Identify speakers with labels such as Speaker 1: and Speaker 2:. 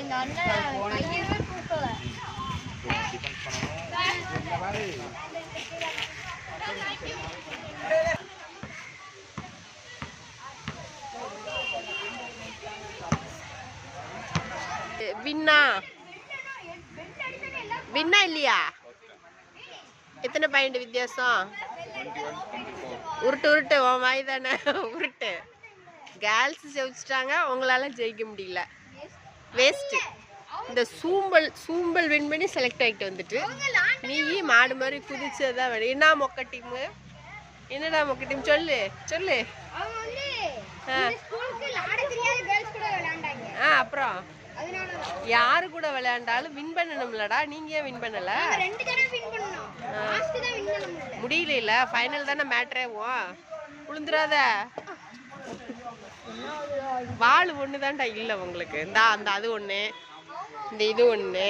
Speaker 1: இந்த அண்ணன் கையவே தூக்கல.
Speaker 2: வின்னா வின்னா இல்லையா? எத்தனை பாயிண்ட் வித்தியாசம்? உருட்டு உருட்டு உன் வாய் தானே உருட்டு. கேர்ள்ஸ் ஜெயிச்சிட்டாங்க, உங்களால ஜெயிக்க முடியல. வேஸ்ட். இந்த சூம்பல் வின் பண்ணி செலக்ட் ஆகிட்டு வந்துட்டு நீ மாடு மாதிரி குதிச்சதான் வேணும். என்ன மொக்க டீமு? என்னடா மொக்க டீம்? சொல்லு சொல்லு. அப்புறம் யாரு கூட விளையாண்டாலும் வின் பண்ணணும்லடா. நீங்க ஏன் வின் பண்ணல? முடியல. ஃபைனல் தானே மேட்ரேவும். விழுந்துராத. வால் ஒன்று தான்டா இல்லை உங்களுக்கு. இந்த அந்த அது ஒன்று, இந்த இது ஒன்று.